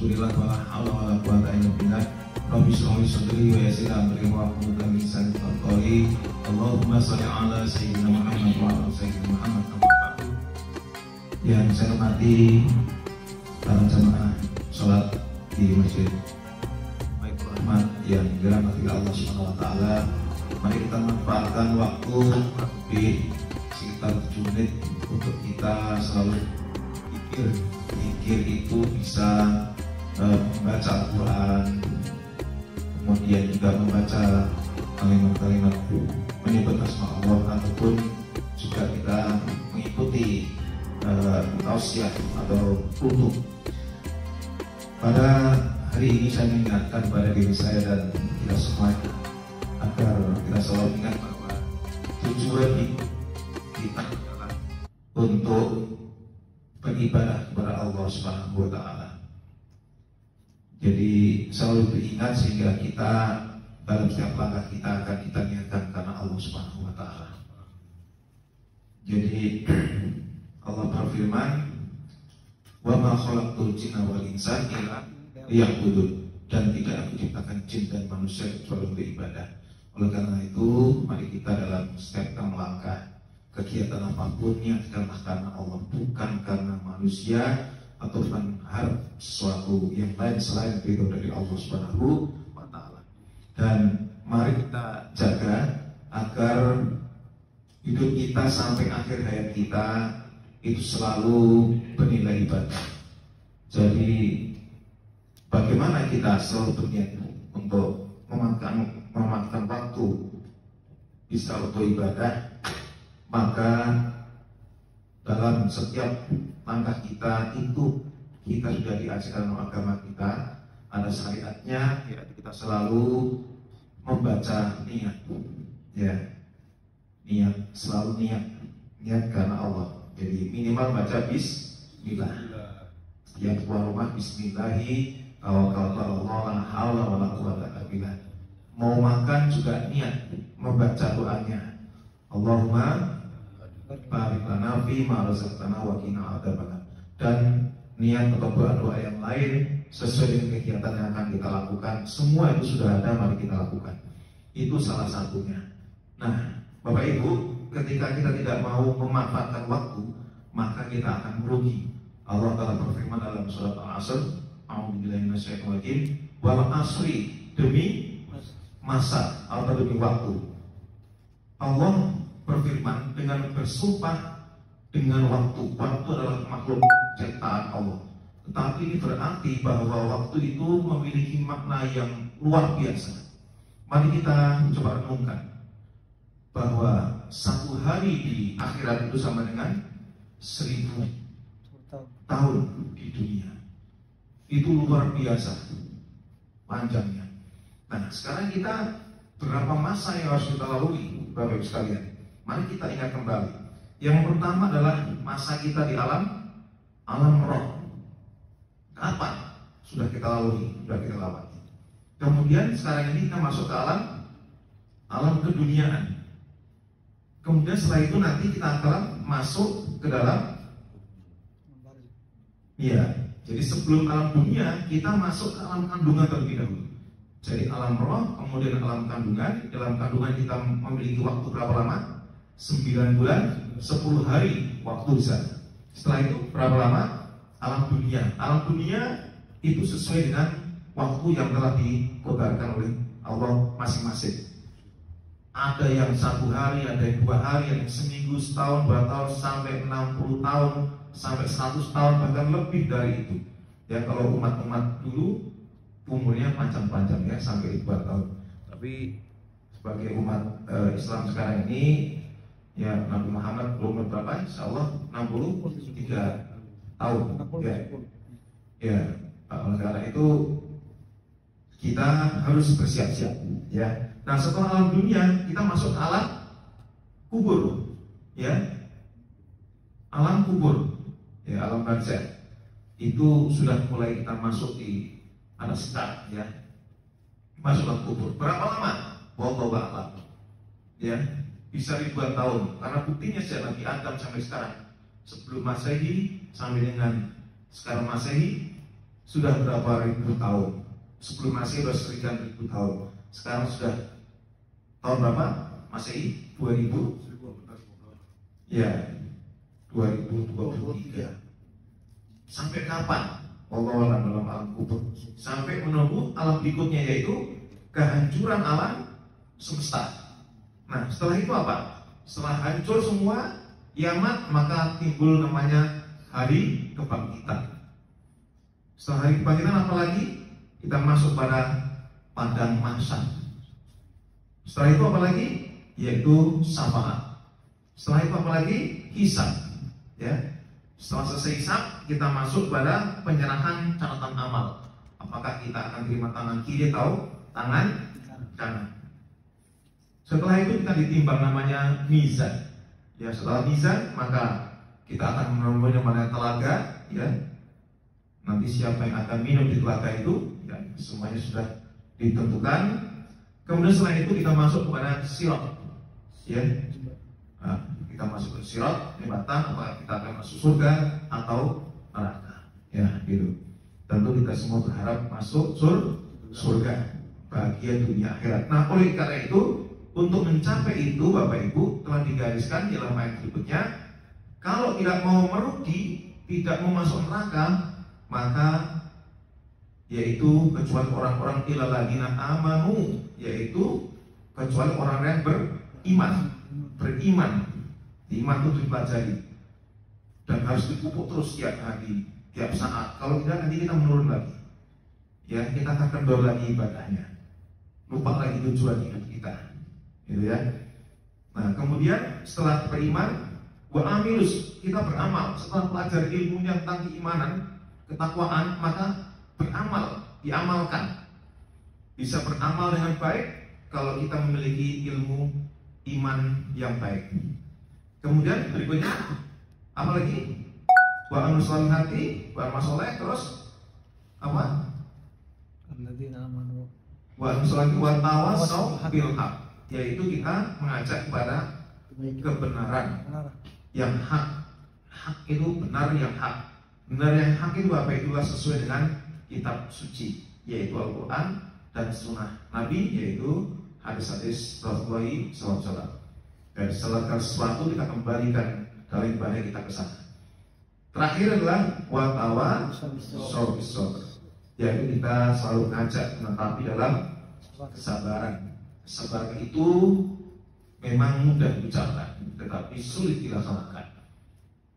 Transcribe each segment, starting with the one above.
syukurillah wala haula wala quwata illa billah. Rabbi shrah li sadri wa yassir amri wahlul 'uqdatam min lisani yafqahu qawli. Allahumma shalli ala sayyidina Muhammad wa ala sayyidina Muhammad. Yang saya hormati para jamaah sholat di Masjid Baitur Rahmat yang dirahmati Allah Subhanahu wa taala. Mari kita manfaatkan waktu lebih sekitar 7 menit untuk kita selalu pikir. Pikir itu bisa membaca Al-Quran, kemudian juga membaca kalimat-kalimat menyebut asma Allah, ataupun juga kita mengikuti tausiah atau kutuk. Pada hari ini saya mengingatkan pada diri saya dan kita semua agar kita selalu ingat bahwa tujuan kita adalah untuk beribadah kepada Allah Subhanahu wa taala. Jadi selalu teringat sehingga kita dalam setiap langkah kita akan kita niatkan karena Allah Subhanahu wa taala. Jadi Allah berfirman, "Wa ma khalaqtul jinna wal insa illa liya'budun." Dan tidak aku ciptakan jin dan manusia kecuali untuk beribadah. Oleh karena itu, mari kita dalam setiap langkah kegiatan apapun niatkanlah karena Allah, bukan karena manusia ataupun harap sesuatu yang lain selain itu dari Allah Subhanahu wa taala. Dan mari kita jaga agar hidup kita sampai akhir hayat kita itu selalu bernilai ibadah. Jadi bagaimana kita selalu berniat untuk memakan waktu bisa untuk ibadah, maka dalam setiap langkah kita itu kita sudah diajarkan oleh agama kita, ada syariatnya, yaitu kita selalu membaca niat, ya, niat, selalu niat karena Allah. Jadi minimal baca bismillah. Yang keluar rumah bismillahi tawakkaltu 'ala Allah la haula wala quwwata illa billah. Mau makan juga niat membaca doanya. Allahumma barik lana fi ma razaqtana wa qina adzabannar. Dan niat atau doa-doa yang lain sesuai dengan kegiatan yang akan kita lakukan, semua itu sudah ada, mari kita lakukan. Itu salah satunya. Nah, Bapak Ibu, ketika kita tidak mau memanfaatkan waktu, maka kita akan merugi. Allah Ta'ala berfirman dalam surat Al-Asr, a'udzubillahi minasyaitonir rajim, wal asri, demi masa atau demi waktu. Allah berfirman dengan bersumpah dengan waktu. Waktu adalah makhluk ciptaan Allah. Tetapi ini berarti bahwa waktu itu memiliki makna yang luar biasa. Mari kita coba renungkan bahwa satu hari di akhirat itu sama dengan 1000 tahun di dunia. Itu luar biasa panjangnya. Nah, sekarang kita berapa masa yang harus kita lalui, Bapak Ibu sekalian? Mari kita ingat kembali. Yang pertama adalah masa kita di alam roh. Kapan sudah kita lalui, sudah kita lewati. Kemudian sekarang ini kita masuk ke alam keduniaan. Kemudian setelah itu nanti kita akan masuk ke dalam, ya, jadi sebelum alam dunia kita masuk ke alam kandungan terlebih dahulu. Jadi alam roh, kemudian alam kandungan. Dalam kandungan kita memiliki waktu berapa lama? 9 bulan, 10 hari waktu di sana. Setelah itu berapa lama? Alam dunia. Alam dunia itu sesuai dengan waktu yang telah dikodarkan oleh Allah masing-masing. Ada yang 1 hari, ada yang 2 hari, ada yang seminggu, setahun, 2 tahun, sampai 60 tahun, sampai 100 tahun, bahkan lebih dari itu. Ya, kalau umat-umat dulu umurnya panjang-panjang, ya, sampai 2 tahun. Tapi sebagai umat Islam sekarang ini, ya, Nabi Muhammad belum berapa? Insya Allah 63 tahun. Ya, oleh karena itu kita harus bersiap-siap, ya. Nah, setelah alam dunia kita masuk ke alam kubur, ya, alam kubur, ya, alam barzakh. Itu sudah mulai kita masuk di anak start, ya, masuk ke kubur. Berapa lama? Wallahu a'lam, ya, bisa ribuan tahun. Karena buktinya sejak Nabi Adam sampai sekarang, sebelum Masehi sampai dengan sekarang Masehi, sudah berapa ribu tahun. Sebelum Masehi sudah sekian ribu tahun. Sekarang sudah tahun berapa? Masehi 2000? Ya, 2023. Sampai kapan? Allah dalam alam kubur. Sampai menunggu alam berikutnya, yaitu kehancuran alam semesta. Nah, setelah itu apa? Setelah hancur semua kiamat, maka timbul namanya hari kebangkitan. Setelah hari kebangkitan apa lagi? Kita masuk pada padang mahsyar. Setelah itu apa lagi? Yaitu syafaat. Setelah itu apa lagi? Hisab. Ya. Setelah selesai hisab, kita masuk pada penyerahan catatan amal. Apakah kita akan terima tangan kiri atau tangan kanan? Setelah itu kita ditimbang namanya mizan. Ya, setelah mizan maka kita akan menemukan mana telaga. Ya, nanti siapa yang akan minum di telaga itu, ya, semuanya sudah ditentukan. Kemudian setelah itu kita masuk kepada sirat. Ya, nah, kita masuk ke sirat, jembatan, apakah kita akan masuk surga atau neraka. Ya, gitu. Tentu kita semua berharap masuk surga, bahagia dunia akhirat. Nah, oleh karena itu, untuk mencapai itu, Bapak Ibu, telah digariskan di dalam ayat berikutnya, kalau tidak mau merugi, tidak mau masuk neraka, maka yaitu kecuali orang-orang ilaladina amanu, yaitu kecuali orang yang beriman. Iman itu dipelajari dan harus dipupuk terus tiap hari, tiap saat. Kalau tidak, nanti kita menurun lagi. Ya, kita akan kendor lagi ibadahnya, lupa lagi tujuan hidup kita, gitu ya. Nah, kemudian setelah beriman, wa amilus, kita beramal. Setelah pelajari ilmunya tentang keimanan, ketakwaan, maka beramal, diamalkan. Bisa beramal dengan baik kalau kita memiliki ilmu iman yang baik. Kemudian berikutnya apa lagi? Wa anusolihati, wa masoleh, terus apa? Alladzina amanu Wa anusolihati wa tawasaw bil haq, yaitu kita mengajak kepada kebenaran yang hak. Hak itu benar yang hak. Benar yang hak itu apa? Itulah sesuai dengan kitab suci, yaitu Al-Quran dan sunnah Nabi, yaitu hadis-hadis Rasulullah SAW. Dan setelah sesuatu kita kembalikan dari ibadah kita ke sana. Terakhir adalah watawa sobisor, yaitu kita selalu ngajak menetapi dalam kesabaran. Kesabaran itu memang mudah diucapkan, tetapi sulit dilaksanakan.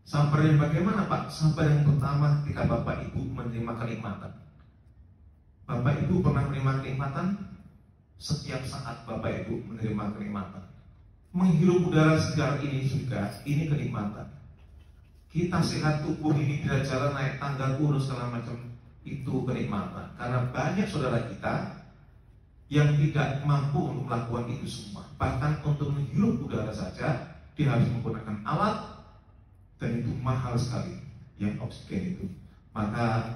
Sabar yang bagaimana, Pak? Sabar yang pertama ketika Bapak Ibu menerima kenikmatan. Bapak Ibu pernah menerima kenikmatan? Setiap saat Bapak Ibu menerima kenikmatan. Menghirup udara segar ini juga, ini kenikmatan. Kita sehat tubuh ini, bila jalan naik tangga kurus segala macam, itu kenikmatan. Karena banyak saudara kita yang tidak mampu untuk melakukan itu semua. Bahkan untuk menghirup udara saja dia harus menggunakan alat, dan itu mahal sekali, yang oksigen itu. Maka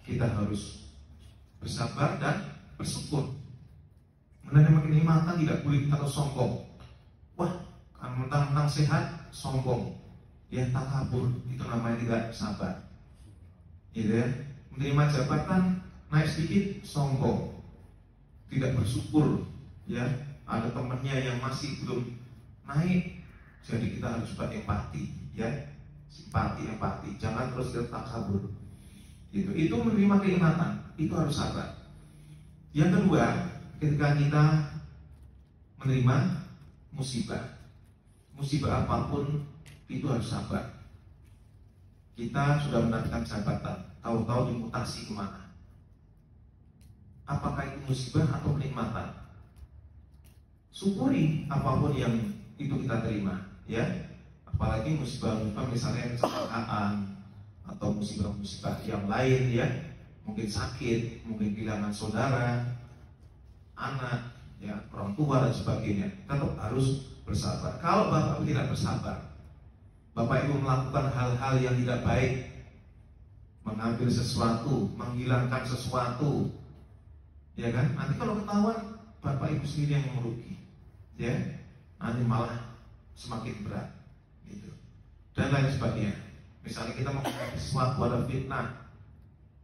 kita harus bersabar dan bersyukur. Menerima kenikmatan tidak boleh kita sombong. Wah, mentang-mentang sehat sombong, ya takabur, itu namanya tidak sabar. Gitu ya. Menerima jabatan naik sedikit sombong, tidak bersyukur. Ya, ada temannya yang masih belum naik, jadi kita harus juga empati, ya, simpati, empati. Jangan terus kita takabur. Gitu. Itu menerima kenikmatan, itu harus sabar. Yang kedua, ketika kita menerima musibah apapun itu harus sabar. Kita sudah mendapatkan jabatan, tahu-tahu dimutasi kemana? Apakah itu musibah atau kenikmatan? Syukuri apapun yang itu kita terima, ya. Apalagi musibah-musibah misalnya kecelakaan atau musibah-musibah yang lain, ya. Mungkin sakit, mungkin kehilangan saudara, anak, ya, orang tua dan sebagainya. Tetap harus bersabar. Kalau Bapak tidak bersabar, Bapak Ibu melakukan hal-hal yang tidak baik, mengambil sesuatu, menghilangkan sesuatu, ya kan? Nanti kalau ketahuan, Bapak Ibu sendiri yang merugi, ya. Nanti malah semakin berat, gitu. Dan lain sebagainya. Misalnya kita menghadapi sesuatu, ada fitnah,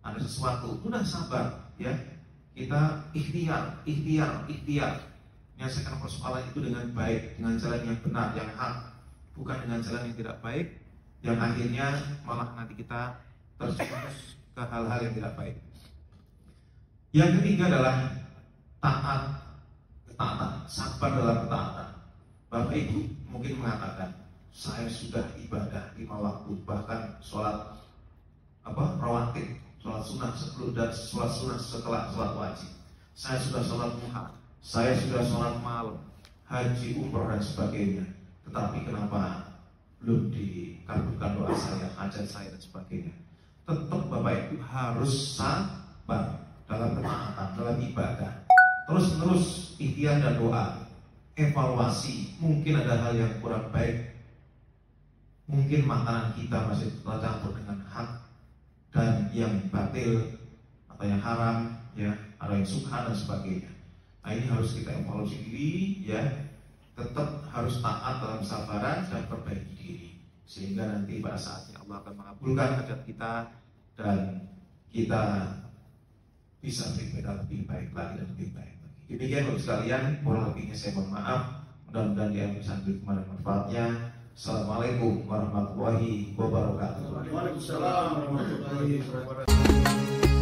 ada sesuatu, udah sabar ya. Kita ikhtiar, menyelesaikan persoalan itu dengan baik, dengan jalan yang benar, yang hak, bukan dengan jalan yang tidak baik, yang akhirnya malah nanti kita terjerumus ke hal-hal yang tidak baik. Yang ketiga adalah ketaatan, sabar dalam ketaatan. Bapak Ibu mungkin mengatakan, saya sudah ibadah 5 waktu, bahkan sholat rawatib, sholat sunnah sebelum dan sholat sunnah setelah sholat wajib. Saya sudah sholat duha, saya sudah sholat malam, haji, umroh dan sebagainya. Tetapi kenapa belum dikabulkan doa saya, hajat saya dan sebagainya? Tetap Bapak Ibu harus sabar dalam ketaatan, dalam ibadah. Terus ikhtiar dan doa, evaluasi. Mungkin ada hal yang kurang baik, mungkin makanan kita masih tercampur dengan hak dan yang batil atau yang haram, ya, ada yang subhan dan sebagainya. Nah, ini harus kita evaluasi diri, ya. Tetap harus taat dalam kesabaran dan perbaiki diri, sehingga nanti pada saatnya Allah akan mengabulkan hajat kita dan kita bisa beribadah lebih baik lagi dan lebih baik lagi. Demikian untuk sekalian, kurang lebihnya saya mohon maaf. Mudah-mudahan diambil sambil kemana manfaatnya. Assalamualaikum warahmatullahi wabarakatuh. Waalaikumsalam warahmatullahi wabarakatuh.